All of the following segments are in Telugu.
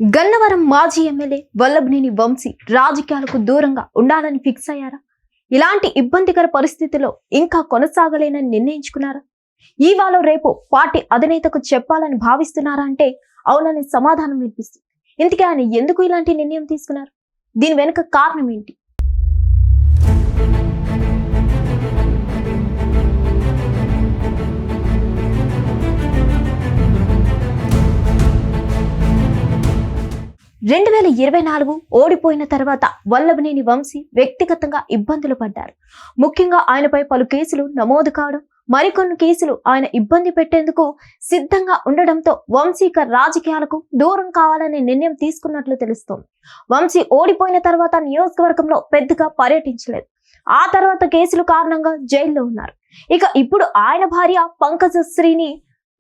గన్నవరం మాజీ ఎమ్మెల్యే వల్లభనేని వంశీ రాజకీయాలకు దూరంగా ఉండాలని ఫిక్స్ అయ్యారా? ఇలాంటి ఇబ్బందికర పరిస్థితిలో ఇంకా కొనసాగలేనని నిర్ణయించుకున్నారా? ఇవాళ రేపు పార్టీ అధినేతకు చెప్పాలని భావిస్తున్నారా అంటే అవునని సమాధానం వినిపిస్తుంది. ఇంతకీ ఆయన ఎందుకు ఇలాంటి నిర్ణయం తీసుకున్నారు? దీని వెనుక కారణం ఏంటి? రెండు 2024 ఓడిపోయిన తర్వాత వల్లభనేని వంశీ వ్యక్తిగతంగా ఇబ్బందులు పడ్డారు. ముఖ్యంగా ఆయనపై పలు కేసులు నమోదు కావడం, మరికొన్ని కేసులు ఆయన ఇబ్బంది పెట్టేందుకు సిద్ధంగా ఉండడంతో వంశీ రాజకీయాలకు దూరం కావాలనే నిర్ణయం తీసుకున్నట్లు తెలుస్తోంది. వంశీ ఓడిపోయిన తర్వాత నియోజకవర్గంలో పెద్దగా పర్యటించలేదు. ఆ తర్వాత కేసుల కారణంగా జైల్లో ఉన్నారు. ఇక ఇప్పుడు ఆయన భార్య పంకజశ్రీని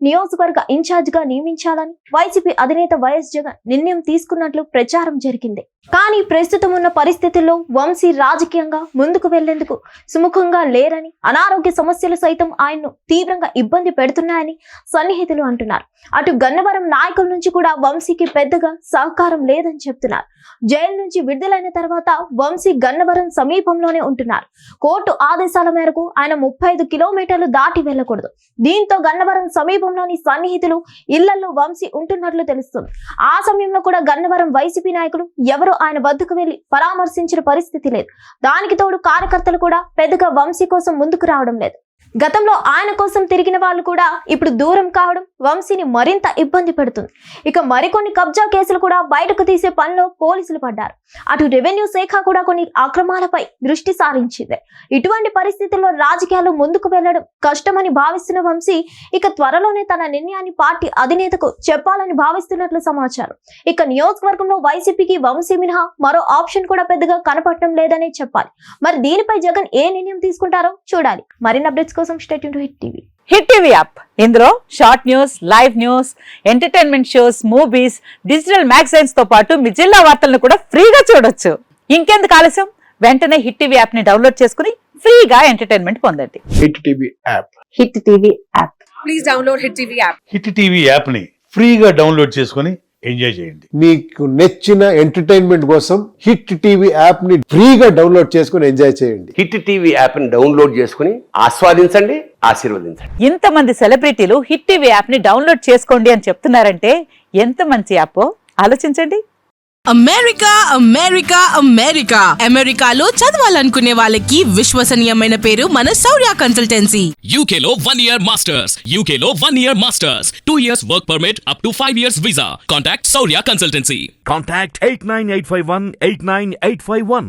నియోజకవర్గ ఇన్ఛార్జ్ గా నియమించాలని వైసీపీ అధినేత వైఎస్ జగన్ నిర్ణయం తీసుకున్నట్లు ప్రచారం జరిగింది. కానీ ప్రస్తుతం ఉన్న పరిస్థితుల్లో వంశీ రాజకీయంగా ముందుకు వెళ్లేందుకు సుముఖంగా లేరని, అనారోగ్య సమస్యలు సైతం ఆయన్ను తీవ్రంగా ఇబ్బంది పెడుతున్నాయని సన్నిహితులు అంటున్నారు. అటు గన్నవరం నాయకుల నుంచి కూడా వంశీకి పెద్దగా సహకారం లేదని చెప్తున్నారు. జైలు నుంచి విడుదలైన తర్వాత వంశీ గన్నవరం సమీపంలోనే ఉంటున్నారు. కోర్టు ఆదేశాల మేరకు ఆయన 35 కిలోమీటర్లు దాటి వెళ్లకూడదు. దీంతో గన్నవరం సమీపంలోని సన్నిహితులు ఇళ్లలో వంశీ ఉంటున్నట్లు తెలుస్తుంది. ఆ సమయంలో కూడా గన్నవరం వైసీపీ నాయకులు ఎవరు ఆయన వద్దకు వెళ్లి పరామర్శించిన పరిస్థితి లేదు. దానికి తోడు కార్యకర్తలు కూడా పెద్దగా వంశీ కోసం ముందుకు రావడం లేదు. గతంలో ఆయన కోసం తిరిగిన వాళ్ళు కూడా ఇప్పుడు దూరం కావడం వంశీని మరింత ఇబ్బంది పెడుతుంది. ఇక మరికొన్ని కబ్జా కేసులు కూడా బయటకు తీసే పనిలో పోలీసులు పడ్డారు. అటు రెవెన్యూ శాఖ కూడా కొన్ని అక్రమాలపై దృష్టి సారించింది. ఇటువంటి పరిస్థితుల్లో రాజకీయాలు ముందుకు వెళ్లడం కష్టమని భావిస్తున్న వంశీ ఇక త్వరలోనే తన నిర్ణయాన్ని పార్టీ అధినేతకు చెప్పాలని భావిస్తున్నట్లు సమాచారం. ఇక నియోజకవర్గంలో వైసీపీకి వంశీ మినహా మరో ఆప్షన్ కూడా పెద్దగా కనపడటం లేదనే చెప్పాలి. మరి దీనిపై జగన్ ఏ నిర్ణయం తీసుకుంటారో చూడాలి. మరిన్ని అప్డేట్స్ కోసం stay tune to hit TV. Hit TV app, ఇందులో short news, live news, entertainment shows, movies, digital magazines తో పాటు మీ జిల్లా వార్తలను కూడా ఫ్రీగా చూడొచ్చు. ఇంకెందుకు ఆలస్యం, వెంటనే హిట్ టీవీ యాప్ ని డౌన్లోడ్ చేసుకుని ఫ్రీగా ఎంటర్టైన్మెంట్ పొందండి. Hit TV app. Hit TV app. Please download hit TV app. Hit TV app ని ఫ్రీగా డౌన్లోడ్ చేసుకుని ఎంజాయ్ చేయండి. మీకు నచ్చిన ఎంటర్టైన్మెంట్ కోసం హిట్ టీవీ యాప్ ని ఫ్రీగా డౌన్లోడ్ చేసుకుని ఎంజాయ్ చేయండి. హిట్ టీవీ యాప్ ని డౌన్లోడ్ చేసుకుని ఆస్వాదించండి, ఆశీర్వదించండి. ఇంతమంది సెలబ్రిటీలు హిట్ టీవీ యాప్ ని డౌన్లోడ్ చేసుకోండి అని చెప్తున్నారంటే ఎంత మంచి యాప్ ఆలోచించండి. అమెరికా అమెరికా అమెరికా అమెరికాలో చదవాలనుకునే వాళ్ళకి విశ్వసనీయమైన పేరు మన శౌర్య కన్సల్టెన్సీ. UK లో 1 year masters, UK లో 1 year masters, 2 years work permit up to 5 years visa. Contact Saurya Consultancy. Contact 89851 89851.